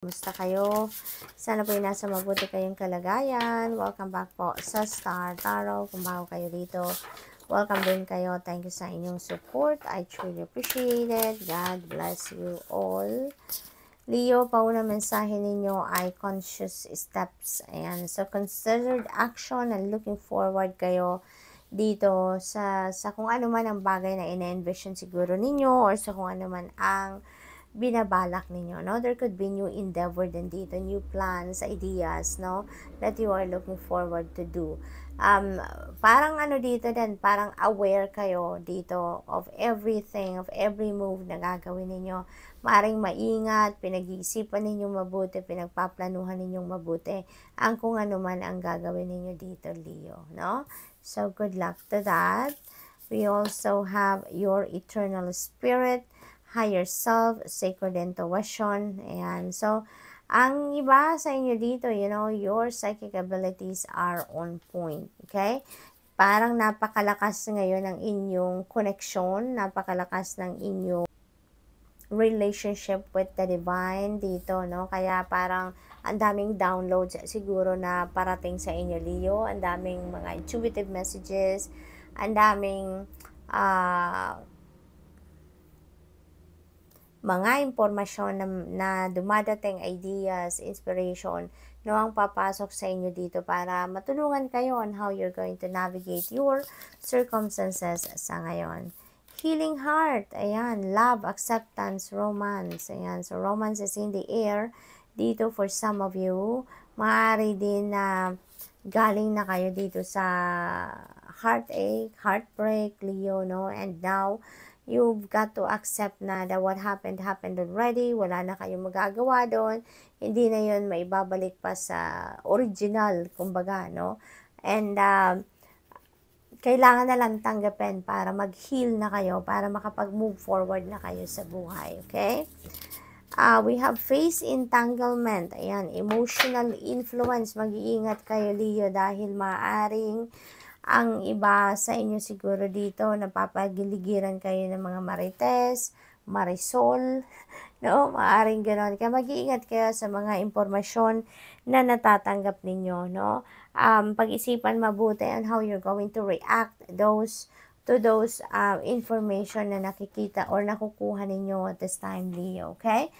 Kumusta kayo? Sana po nasa mabuti kayong kalagayan. Welcome back po sa Star Tarot. Kung bago kayo dito, welcome din kayo. Thank you sa inyong support. I truly appreciate it. God bless you all. Leo, pauna mensahe ninyo ay conscious steps. Ayan. So, considered action and looking forward kayo dito sa kung ano man ang bagay na ina-envision siguro ninyo or sa kung ano man ang binabalak ninyo, no? There could be new endeavor din dito, new plans, ideas, no? That you are looking forward to do. Parang ano dito din, parang aware kayo dito of everything, of every move na gagawin ninyo. Maring maingat, pinag-iisipan ninyong mabuti, pinagpaplanuhan ninyong mabuti, ang kung ano man ang gagawin ninyo dito, Leo, no? So, good luck to that. We also have your eternal spirit, higher self, sacred intuition. Ayan. So, ang iba sa inyo dito, you know, your psychic abilities are on point. Okay? Parang napakalakas ngayon ng inyong connection, napakalakas ng inyong relationship with the divine dito, no? Kaya parang ang daming downloads siguro na parating sa inyo, Leo. Ang daming mga intuitive messages, ang daming mga impormasyon na dumadating, ideas, inspiration, no, ang papasok sa inyo dito para matulungan kayo on how you're going to navigate your circumstances sa ngayon. Healing heart, ayan, love, acceptance, romance, ayan, so romance is in the air dito for some of you. Maaari din na galing na kayo dito sa heartache, heartbreak, Leo, no, and now you've got to accept na that what happened already. Wala na kayong magagawa doon. Hindi na yun maibabalik pa sa original, kumbaga, no? And kailangan na lang tanggapin para mag-heal na kayo, para makapag-move forward na kayo sa buhay, okay? We have face entanglement. Ayan, emotional influence. Mag-iingat kayo, Leo, dahil maaring ang iba sa inyo siguro dito, napapagiligiran kayo ng mga marites, marisol, no? Maaring gano'n. Kaya mag-iingat kayo sa mga impormasyon na natatanggap ninyo, no? Pag-isipan mabuti on how you're going to react to those information na nakikita or nakukuha ninyo at this time, Leo, okay?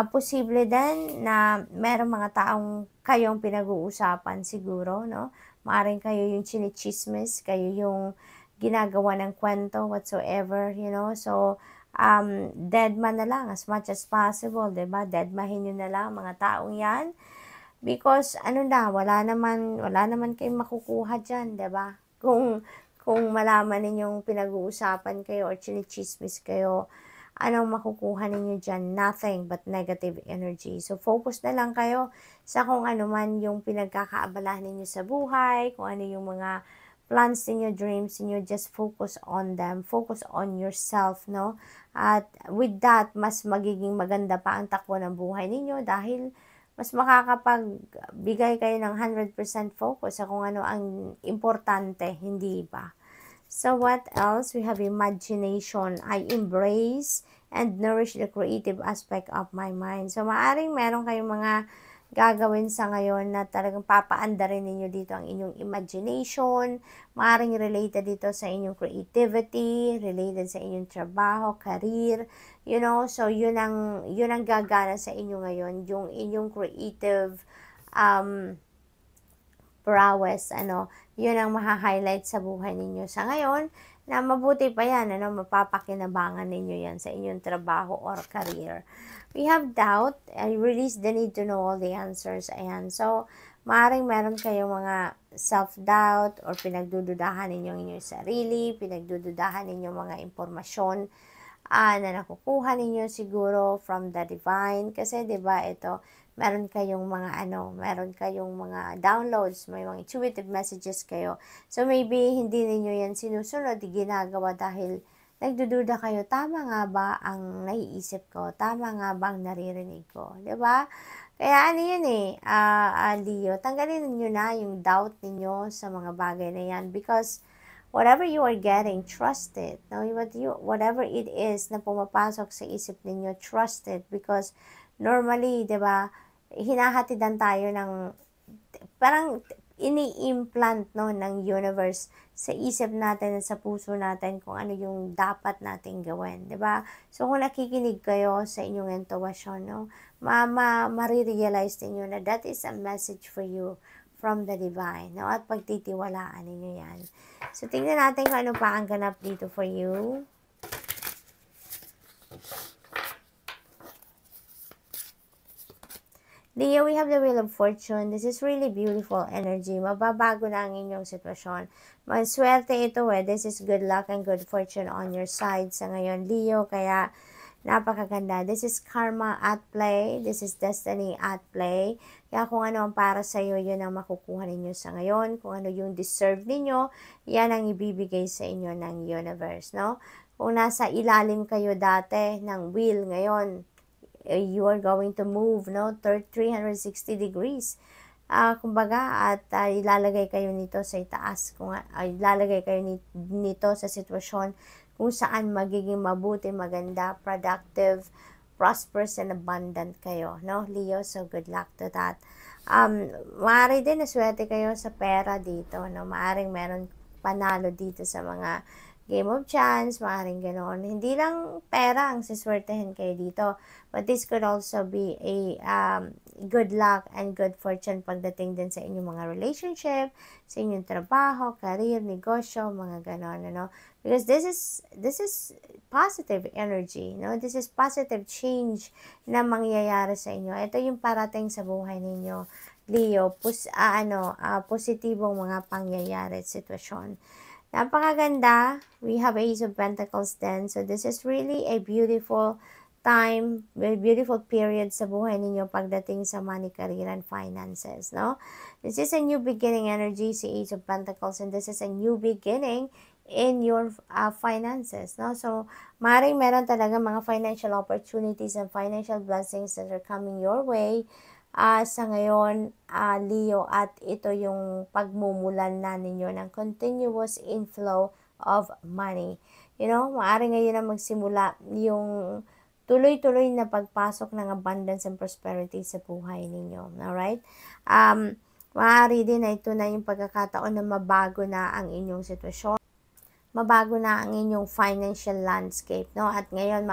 Posible din na merong mga taong kayong pinag-uusapan siguro, no? Maaring kayo yung chinichismis, kayo yung ginagawa ng kwento, whatsoever, you know. So, dead man na lang as much as possible, diba? Dead mahin nyo na lang mga taong yan. Because, ano na, wala naman kayong makukuha dyan, diba? Kung malaman ninyong pinag-uusapan kayo or chinichismis kayo, anong makukuha ninyo dyan? Nothing but negative energy. So, focus na lang kayo sa kung ano man yung pinagkakaabalahan ninyo sa buhay, kung ano yung mga plans ninyo, dreams ninyo, just focus on them. Focus on yourself, no? At with that, mas magiging maganda pa ang takbo ng buhay ninyo dahil mas makakapagbigay kayo ng 100% focus sa kung ano ang importante, hindi ba? So what else? We have imagination. I embrace and nourish the creative aspect of my mind. So maaring meron kayong mga gagawin sa ngayon na talagang papaandarin ninyo dito ang inyong imagination. Maaring related dito sa inyong creativity, related sa inyong trabaho, career, you know. So yun ang gagana sa inyo ngayon, yung inyong creative prowess, ano, yun ang maha-highlight sa buhay ninyo sa ngayon, na mabuti pa yan, ano, mapapakinabangan ninyo yan sa inyong trabaho or career. We have doubt, I release the need to know all the answers, ayan. So, maaaring meron kayong mga self-doubt or pinagdududahan ninyong inyong sarili, pinagdududahan ninyong mga impormasyon na nakukuha ninyo siguro from the divine. Kasi, di ba, ito, meron kayong mga downloads, may mga intuitive messages kayo. So, maybe hindi ninyo yan sinusunod, ginagawa dahil nagdududa kayo, tama nga ba ang naiisip ko? Tama nga ba ang naririnig ko? Diba? Kaya ano yun Leo, tanggalin niyo na yung doubt ninyo sa mga bagay na yan because whatever you are getting, trust it. Now, whatever it is na pumapasok sa isip ninyo, trust it because normally, 'di ba, hinahatidan tayo ng parang ini-implant, no, ng universe sa isip natin at sa puso natin kung ano yung dapat nating gawin, 'di ba? So kung nakikinig kayo sa inyong intuition, no, marirealize niyo na that is a message for you from the divine, no? At pagtitiwalaan ninyo 'yan. So tingnan natin kung ano pa ang ganap dito for you. Leo, we have the Wheel of Fortune. This is really beautiful energy. Mababago na ang inyong sitwasyon. Maswerte ito This is good luck and good fortune on your side sa ngayon, Leo. Kaya, napakaganda. This is karma at play. This is destiny at play. Kaya kung ano ang para sa iyo, yun ang makukuha ninyo sa ngayon. Kung ano yung deserve ninyo, yan ang ibibigay sa inyo ng universe, no? Kung nasa ilalim kayo dati ng wheel ngayon, you are going to move, no, 360 degrees. Kumbaga, at ilalagay kayo nito sa itaas, ilalagay kayo nito sa sitwasyon kung saan magiging mabuti, maganda, productive, prosperous, and abundant kayo, no, Leo? So, good luck to that. Maaari din na swerte kayo sa pera dito, no? Maaring meron panalo dito sa mga game of chance, maaaring ganoon. Hindi lang pera ang siswertehin kayo dito, but this could also be a good luck and good fortune pagdating din sa inyong mga relationship, sa inyong trabaho, career, negosyo, mga ganoon, ano? Because this is positive energy, no? This is positive change na mangyayari sa inyo. Ito yung parating sa buhay ninyo, Leo. Positibong mga pangyayari at sitwasyon. Napakaganda. We have Ace of Pentacles then. So, this is really a beautiful time, very beautiful period sa buhay ninyo pagdating sa money, career, and finances, no? This is a new beginning energy, si Ace of Pentacles, and this is a new beginning in your finances, no? So, maaaring meron talaga mga financial opportunities and financial blessings that are coming your way sa ngayon, Leo, at ito yung pagmumulan na ninyo ng continuous inflow of money. You know, maaari ngayon na magsimula yung tuloy-tuloy na pagpasok ng abundance and prosperity sa buhay ninyo. Alright? Maaari din na ito na yung pagkakataon na mabago na ang inyong sitwasyon. Mabago na ang inyong financial landscape, no? At ngayon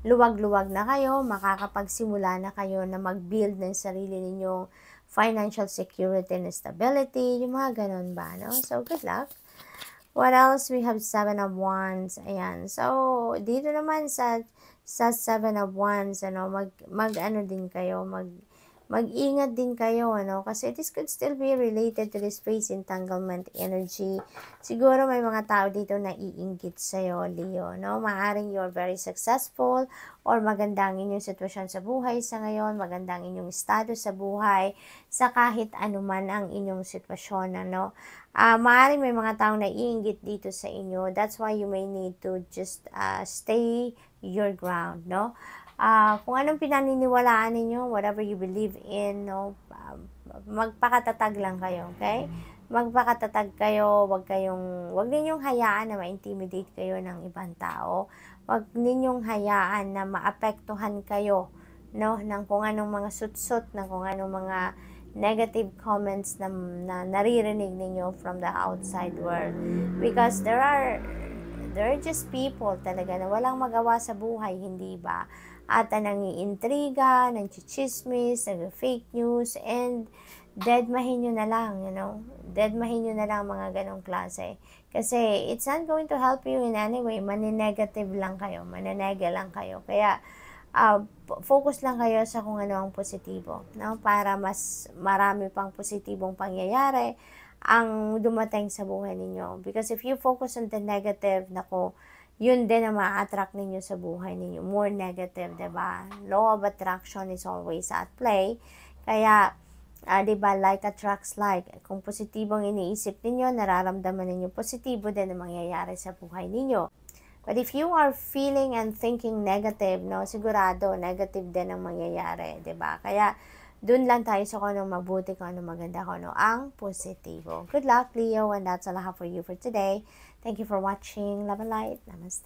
luwag-luwag na kayo, makakapagsimula na kayo na mag-build ng sarili ninyong financial security and stability, yung mga ganun ba, no? So, good luck. What else? We have 7 of Wands. Ayan. So, dito naman sa 7 of Wands, ano, mag-ano din kayo, mag-ingat din kayo, ano, kasi this could still be related to this phase entanglement energy. Siguro may mga tao dito na iinggit sa'yo, Leo, no? Maaring you're very successful or maganda ang inyong sitwasyon sa buhay sa ngayon, maganda ang inyong status sa buhay, sa kahit anuman ang inyong sitwasyon, ano. Maaring may mga tao na iinggit dito sa inyo. That's why you may need to just stay your ground, no? Kung anong pinaniniwalaan ninyo, whatever you believe in, no, magpakatatag lang kayo, okay? Magpakatatag kayo, wag ninyong hayaan na ma-intimidate kayo ng ibang tao. Wag ninyong hayaan na maapektuhan kayo, no, ng kung anong mga sutsot, ng kung anong mga negative comments na naririnig ninyo from the outside world. Because there are just people talaga na walang magawa sa buhay, hindi ba? At nangiintriga, nangchichismis, nag-fake news, and deadmahin nyo na lang, you know? Deadmahin nyo na lang mga ganong klase. Kasi it's not going to help you in any way. Maninegative lang kayo, manenega lang kayo. Kaya, focus lang kayo sa kung ano ang positibo, no? Para mas marami pang positibong pangyayari ang dumating sa buhay ninyo. Because if you focus on the negative, nako, yun din ang ma-attract ninyo sa buhay ninyo. More negative, diba? Law of attraction is always at play. Kaya, diba, like attracts like. Kung positibong iniisip ninyo, nararamdaman ninyo, positibo din ang mangyayari sa buhay ninyo. But if you are feeling and thinking negative, no, sigurado, negative din ang mangyayari, diba? Kaya, dun lang tayo sa kung anong mabuti, kung anong maganda, kung ano ang positibo. Good luck, Leo, and that's all I have for you for today. Thank you for watching. Love and light. Namaste.